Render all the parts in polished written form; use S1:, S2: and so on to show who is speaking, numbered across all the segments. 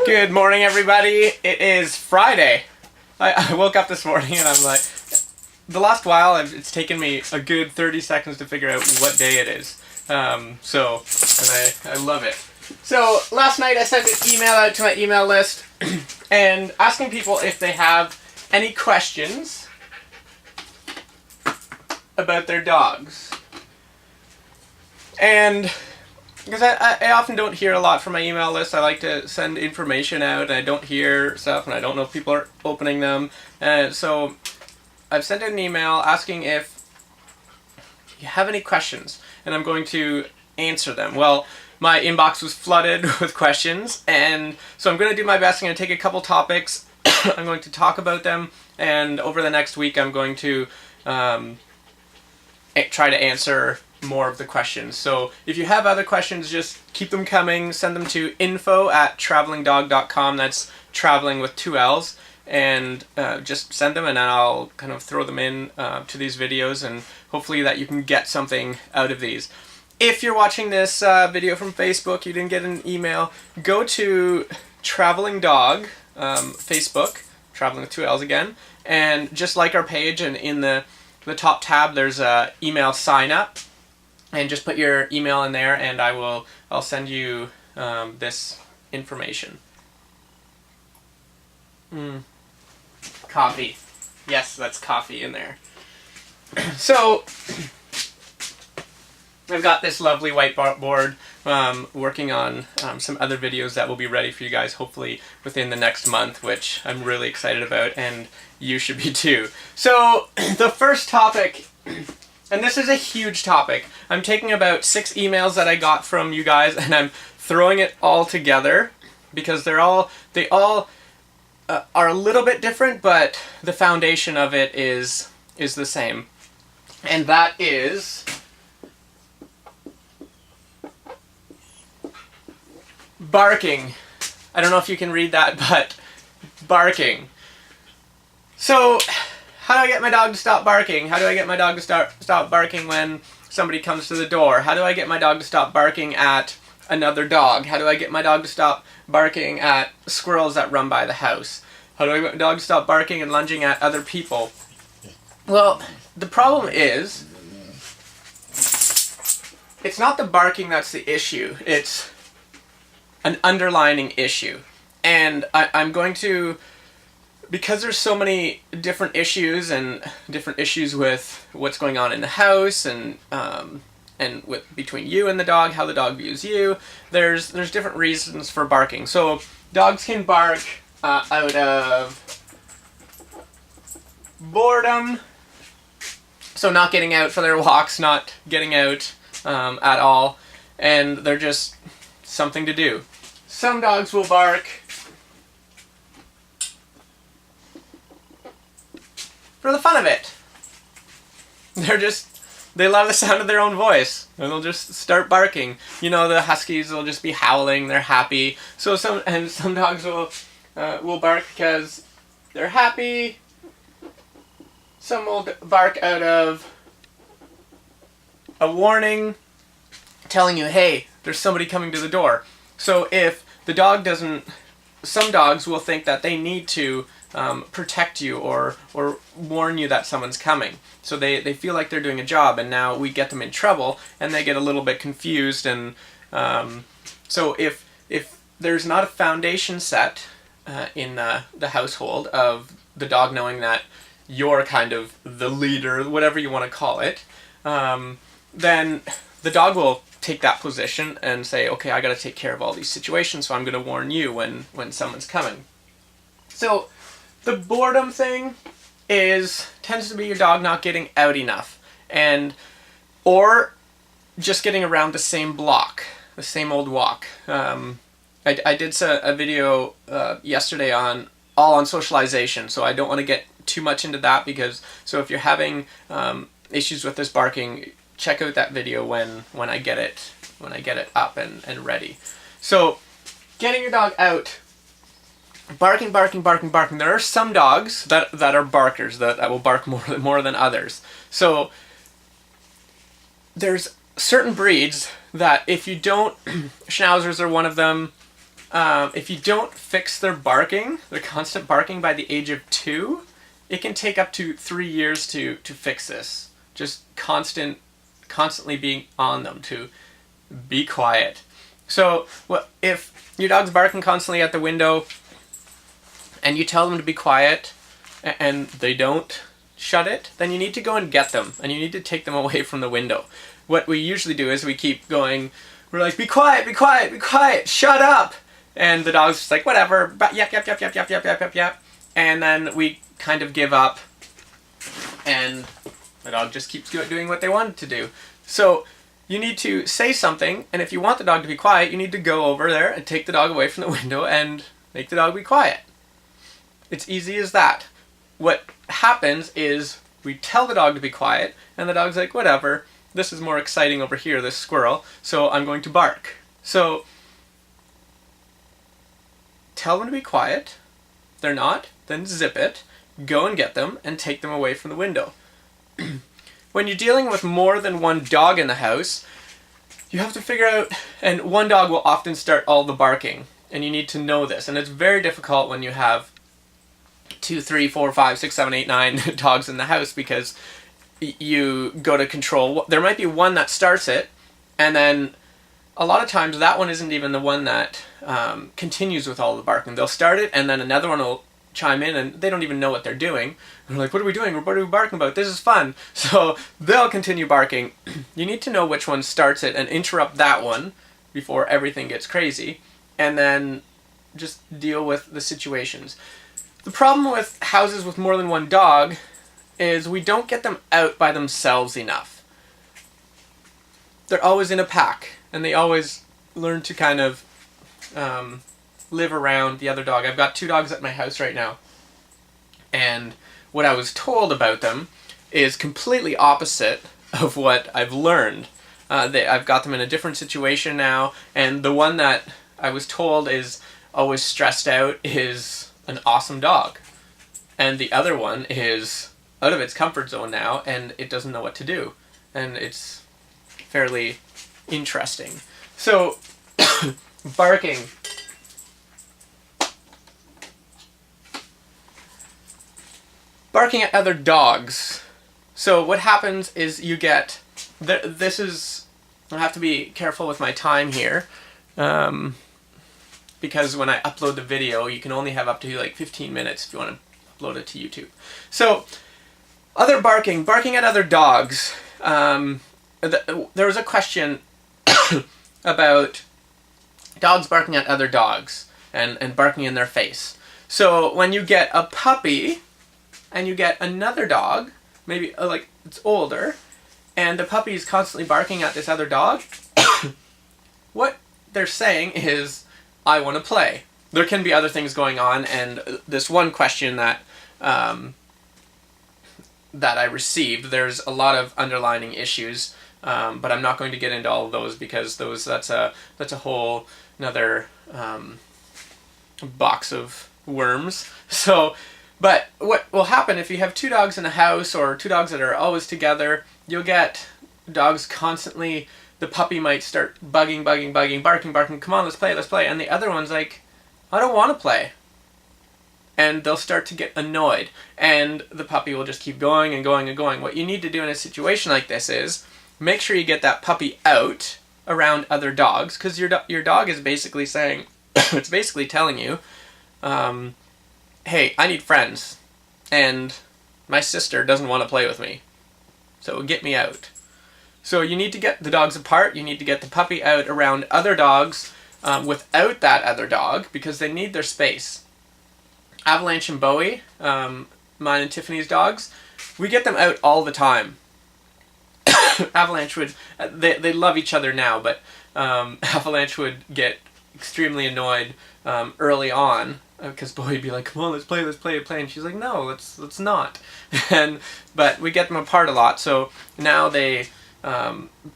S1: Good morning, everybody. It is Friday. I woke up this morning and I'm like, the last while it's taken me a good 30 seconds to figure out what day it is. And I love it. So last night I sent an email out to my email list and asking people if they have any questions about their dogs. And because I often don't hear a lot from my email list. I like to send information out and I don't hear stuff and I don't know if people are opening them. So I've sent an email asking if you have any questions and I'm going to answer them. Well, my inbox was flooded with questions, and so I'm going to do my best. I'm going to take a couple topics. I'm going to talk about them, and over the next week I'm going to try to answer more of the questions. So if you have other questions, just keep them coming. Send them to info@travelingdog.com. That's traveling with 2 L's. And just send them and then I'll kind of throw them in to these videos, and hopefully that you can get something out of these. If you're watching this video from Facebook, you didn't get an email, go to Traveling Dog Facebook, Traveling with 2 L's again, and just like our page, and in the top tab there's a email sign up, and just put your email in there and I'll send you this information. Coffee. Yes, that's coffee in there. So I've got this lovely whiteboard working on some other videos that will be ready for you guys hopefully within the next month, which I'm really excited about, and you should be too. So the first topic, and this is a huge topic. I'm taking about 6 emails that I got from you guys and I'm throwing it all together because they all are a little bit different, but the foundation of it is the same. And that is barking. I don't know if you can read that, but barking. So, how do I get my dog to stop barking? How do I get my dog to stop barking when somebody comes to the door? How do I get my dog to stop barking at another dog? How do I get my dog to stop barking at squirrels that run by the house? How do I get my dog to stop barking and lunging at other people? Well, the problem is, it's not the barking that's the issue. It's an underlining issue. And I'm going to, because there's so many different issues and different issues with what's going on in the house and with between you and the dog, how the dog views you, there's different reasons for barking. So dogs can bark out of boredom, so not getting out for their walks, not getting out at all, and they're just something to do. Some dogs will bark for the fun of it. They love the sound of their own voice, and they'll just start barking. You know, the huskies will just be howling, they're happy. So some dogs will bark because they're happy. Some will bark out of a warning, telling you, hey, there's somebody coming to the door. So if the dog doesn't, some dogs will think that they need to protect you or warn you that someone's coming. So they feel like they're doing a job, and now we get them in trouble and they get a little bit confused. And so if there's not a foundation set in the household of the dog knowing that you're kind of the leader, whatever you want to call it, then the dog will take that position and say, okay, I got to take care of all these situations, so I'm going to warn you when someone's coming. So the boredom thing tends to be your dog not getting out enough, or just getting around the same block, the same old walk. I did a video yesterday all on socialization, so I don't want to get too much into that so if you're having issues with this barking, check out that video when I get it up and ready. So getting your dog out, barking. There are some dogs that are barkers that will bark more than others. So there's certain breeds that if you don't, Schnauzers are one of them, if you don't fix their barking, their constant barking by the age of 2, it can take up to 3 years to fix this. Just constantly being on them to be quiet. So if your dog's barking constantly at the window and you tell them to be quiet and they don't shut it, then you need to go and get them and you need to take them away from the window. What we usually do is we keep going, we're like, be quiet, be quiet, be quiet, shut up! And the dog's just like, whatever, yap, yap, yap, yap, yap, yap, yap, yap, yap. And then we kind of give up and the dog just keeps doing what they want it to do. So you need to say something, and if you want the dog to be quiet, you need to go over there and take the dog away from the window and make the dog be quiet. It's easy as that. What happens is we tell the dog to be quiet, and the dog's like, whatever, this is more exciting over here, this squirrel, so I'm going to bark. So tell them to be quiet. If they're not, then zip it, go and get them, and take them away from the window. When you're dealing with more than one dog in the house, you have to figure out, and one dog will often start all the barking, and you need to know this, and it's very difficult when you have 2, 3, 4, 5, 6, 7, 8, 9 dogs in the house, because you go to control. There might be one that starts it, and then a lot of times that one isn't even the one that continues with all the barking. They'll start it, and then another one will chime in, and they don't even know what they're doing. They're like, what are we doing? What are we barking about? This is fun. So they'll continue barking. You need to know which one starts it and interrupt that one before everything gets crazy, and then just deal with the situations. The problem with houses with more than one dog is we don't get them out by themselves enough. They're always in a pack, and they always learn to kind of live around the other dog. I've got 2 dogs at my house right now, and what I was told about them is completely opposite of what I've learned. I've got them in a different situation now, and the one that I was told is always stressed out is an awesome dog, and the other one is out of its comfort zone now, and it doesn't know what to do, and it's fairly interesting. So, barking. Barking at other dogs. So what happens is you get, this is, I have to be careful with my time here, because when I upload the video, you can only have up to like 15 minutes if you want to upload it to YouTube. So, other barking at other dogs. There was a question about dogs barking at other dogs and barking in their face. So when you get a puppy and you get another dog, maybe like it's older, and the puppy is constantly barking at this other dog, what they're saying is, I want to play. There can be other things going on, and this one question that that I received, there's a lot of underlining issues, but I'm not going to get into all of those because that's a whole another box of worms. So, but what will happen if you have 2 dogs in a house, or 2 dogs that are always together, you'll get dogs constantly, the puppy might start barking, come on, let's play, and the other one's like, I don't want to play. And they'll start to get annoyed, and the puppy will just keep going and going and going. What you need to do in a situation like this is make sure you get that puppy out around other dogs, because your dog is basically saying, it's basically telling you, hey, I need friends, and my sister doesn't want to play with me, so get me out. So you need to get the dogs apart, you need to get the puppy out around other dogs without that other dog, because they need their space. Avalanche and Bowie, mine and Tiffany's dogs, we get them out all the time. Avalanche would, they love each other now, but Avalanche would get extremely annoyed early on, because Bowie would be like, come on, let's play, and she's like, no, let's not. But we get them apart a lot, so now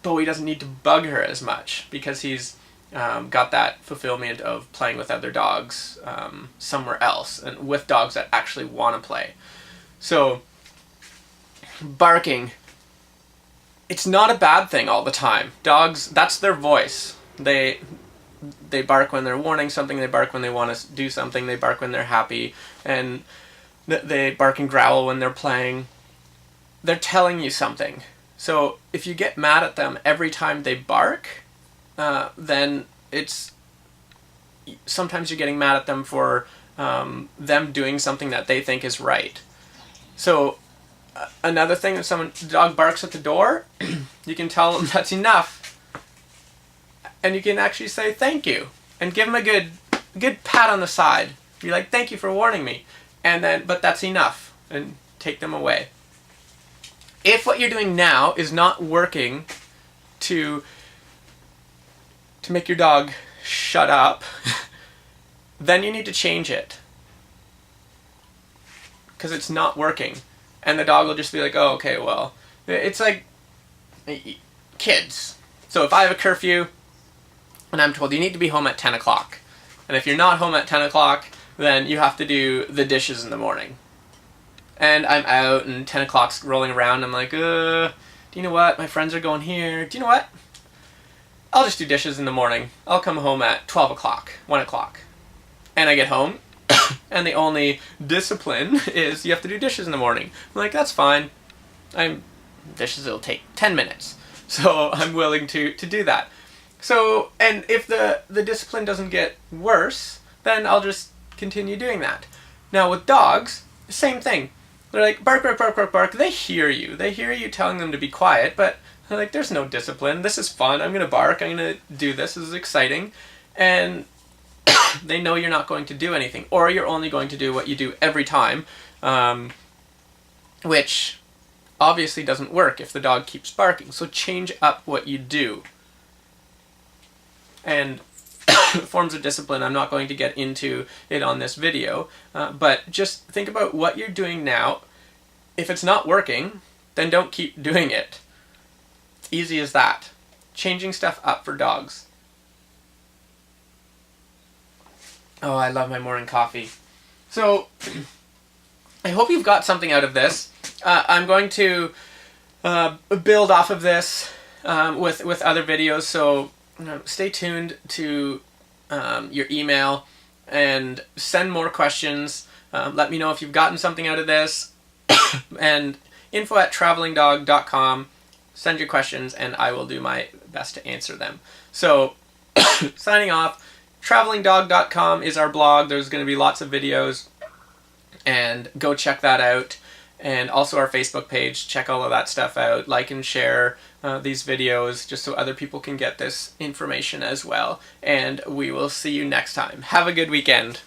S1: Bowie doesn't need to bug her as much, because he's got that fulfillment of playing with other dogs somewhere else, and with dogs that actually want to play. So, barking, it's not a bad thing all the time. Dogs, that's their voice. They bark when they're wanting something, they bark when they want to do something, they bark when they're happy, and they bark and growl when they're playing. They're telling you something. So if you get mad at them every time they bark, then it's sometimes you're getting mad at them for them doing something that they think is right. So another thing, if the dog barks at the door, you can tell them that's enough, and you can actually say thank you and give them a good pat on the side. Be like, thank you for warning me, and then but that's enough, and take them away. If what you're doing now is not working to make your dog shut up, then you need to change it, because it's not working. And the dog will just be like, oh, okay, well, it's like kids. So if I have a curfew and I'm told you need to be home at 10 o'clock, and if you're not home at 10 o'clock, then you have to do the dishes in the morning. And I'm out and 10 o'clock's rolling around, I'm like, do you know what? My friends are going here. Do you know what? I'll just do dishes in the morning. I'll come home at 12 o'clock, 1 o'clock. And I get home, and the only discipline is you have to do dishes in the morning. I'm like, that's fine. Dishes will take 10 minutes. So I'm willing to do that. So, and if the discipline doesn't get worse, then I'll just continue doing that. Now with dogs, same thing. They're like, bark, bark, bark, bark, bark. They hear you. They hear you telling them to be quiet, but they're like, there's no discipline. This is fun. I'm going to bark. I'm going to do this. This is exciting. And they know you're not going to do anything, or you're only going to do what you do every time, which obviously doesn't work if the dog keeps barking. So change up what you do. And forms of discipline, I'm not going to get into it on this video, but just think about what you're doing now. If it's not working, then don't keep doing it. It's easy as that. Changing stuff up for dogs. Oh, I love my morning coffee. So, I hope you've got something out of this. I'm going to build off of this with other videos, so stay tuned to your email and send more questions. Let me know if you've gotten something out of this. And info@travelingdog.com. Send your questions and I will do my best to answer them. So, signing off. Travelingdog.com is our blog. There's going to be lots of videos, and go check that out. And also our Facebook page. Check all of that stuff out. Like and share these videos just so other people can get this information as well. And we will see you next time. Have a good weekend.